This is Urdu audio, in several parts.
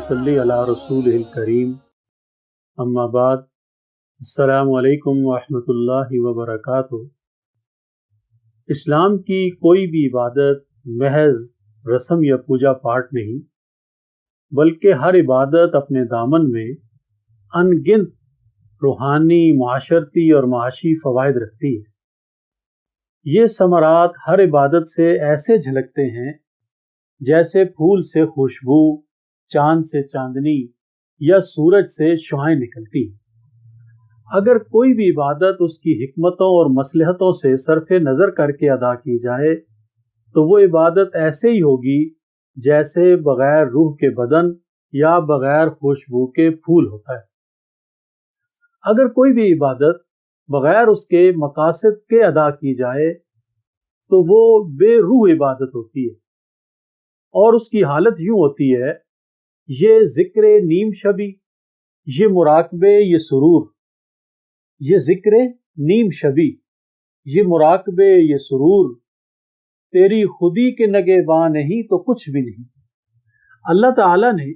صلی علی رسولہ الکریم اما بعد السلام علیکم ورحمۃ اللہ وبرکاتہ۔ اسلام کی کوئی بھی عبادت محض رسم یا پوجا پاٹ نہیں، بلکہ ہر عبادت اپنے دامن میں ان گنت روحانی، معاشرتی اور معاشی فوائد رکھتی ہے۔ یہ ثمرات ہر عبادت سے ایسے جھلکتے ہیں جیسے پھول سے خوشبو، چاند سے چاندنی یا سورج سے شعاعیں نکلتی ہیں۔ اگر کوئی بھی عبادت اس کی حکمتوں اور مصلحتوں سے صرف نظر کر کے ادا کی جائے تو وہ عبادت ایسے ہی ہوگی جیسے بغیر روح کے بدن یا بغیر خوشبو کے پھول ہوتا ہے۔ اگر کوئی بھی عبادت بغیر اس کے مقاصد کے ادا کی جائے تو وہ بے روح عبادت ہوتی ہے، اور اس کی حالت یوں ہوتی ہے: یہ ذکر نیم شبی، یہ مراقبے، یہ سرور، یہ ذکر نیم شبی، یہ مراقبے، یہ سرور، تیری خودی کے نگہباں نہیں تو کچھ بھی نہیں۔ اللہ تعالیٰ نے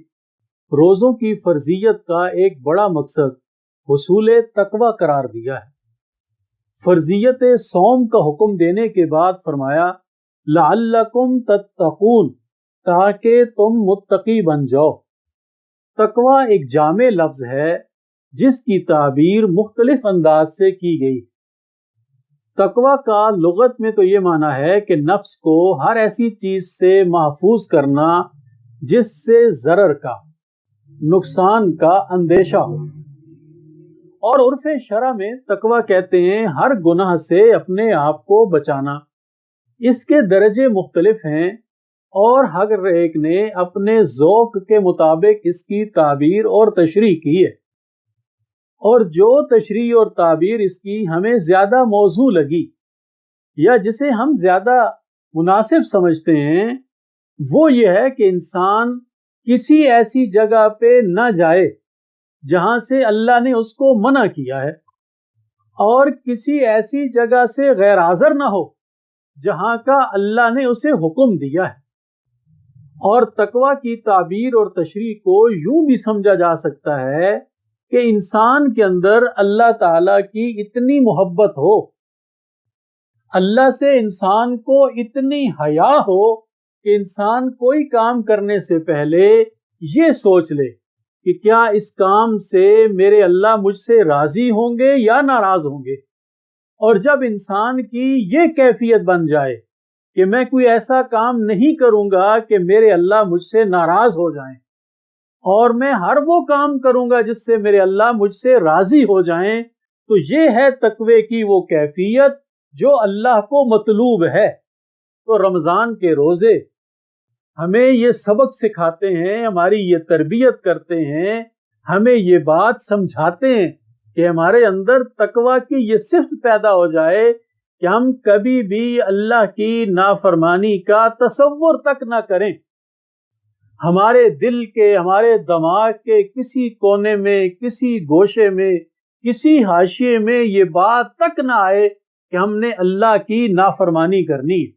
روزوں کی فرضیت کا ایک بڑا مقصد حصول تقوی قرار دیا ہے۔ فرضیت صوم کا حکم دینے کے بعد فرمایا لعلکم تتقون، تاکہ تم متقی بن جاؤ۔ تقوی ایک جامع لفظ ہے جس کی تعبیر مختلف انداز سے کی گئی۔ تقوی کا لغت میں تو یہ معنی ہے کہ نفس کو ہر ایسی چیز سے محفوظ کرنا جس سے ضرر کا، نقصان کا اندیشہ ہو۔ اور عرف شرع میں تقوی کہتے ہیں ہر گناہ سے اپنے آپ کو بچانا۔ اس کے درجے مختلف ہیں اور ہر ایک نے اپنے ذوق کے مطابق اس کی تعبیر اور تشریح کی ہے، اور جو تشریح اور تعبیر اس کی ہمیں زیادہ موزوں لگی یا جسے ہم زیادہ مناسب سمجھتے ہیں وہ یہ ہے کہ انسان کسی ایسی جگہ پہ نہ جائے جہاں سے اللہ نے اس کو منع کیا ہے، اور کسی ایسی جگہ سے غیر حاضر نہ ہو جہاں کا اللہ نے اسے حکم دیا ہے۔ اور تقوی کی تعبیر اور تشریح کو یوں بھی سمجھا جا سکتا ہے کہ انسان کے اندر اللہ تعالیٰ کی اتنی محبت ہو، اللہ سے انسان کو اتنی حیا ہو کہ انسان کوئی کام کرنے سے پہلے یہ سوچ لے کہ کیا اس کام سے میرے اللہ مجھ سے راضی ہوں گے یا ناراض ہوں گے۔ اور جب انسان کی یہ کیفیت بن جائے کہ میں کوئی ایسا کام نہیں کروں گا کہ میرے اللہ مجھ سے ناراض ہو جائیں، اور میں ہر وہ کام کروں گا جس سے میرے اللہ مجھ سے راضی ہو جائیں، تو یہ ہے تقوی کی وہ کیفیت جو اللہ کو مطلوب ہے۔ تو رمضان کے روزے ہمیں یہ سبق سکھاتے ہیں، ہماری یہ تربیت کرتے ہیں، ہمیں یہ بات سمجھاتے ہیں کہ ہمارے اندر تقوی کی یہ صفت پیدا ہو جائے کہ ہم کبھی بھی اللہ کی نافرمانی کا تصور تک نہ کریں۔ ہمارے دل کے، ہمارے دماغ کے کسی کونے میں، کسی گوشے میں، کسی حاشیے میں یہ بات تک نہ آئے کہ ہم نے اللہ کی نافرمانی کرنی ہے،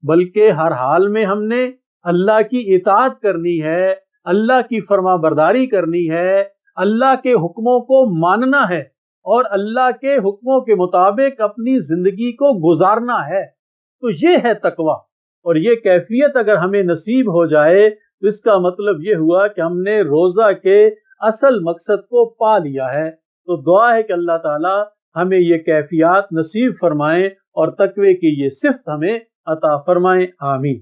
بلکہ ہر حال میں ہم نے اللہ کی اطاعت کرنی ہے، اللہ کی فرما برداری کرنی ہے، اللہ کے حکموں کو ماننا ہے، اور اللہ کے حکموں کے مطابق اپنی زندگی کو گزارنا ہے۔ تو یہ ہے تقوی، اور یہ کیفیت اگر ہمیں نصیب ہو جائے تو اس کا مطلب یہ ہوا کہ ہم نے روزہ کے اصل مقصد کو پا لیا ہے۔ تو دعا ہے کہ اللہ تعالی ہمیں یہ کیفیات نصیب فرمائیں اور تقوی کی یہ صفت ہمیں عطا فرمائیں۔ آمین۔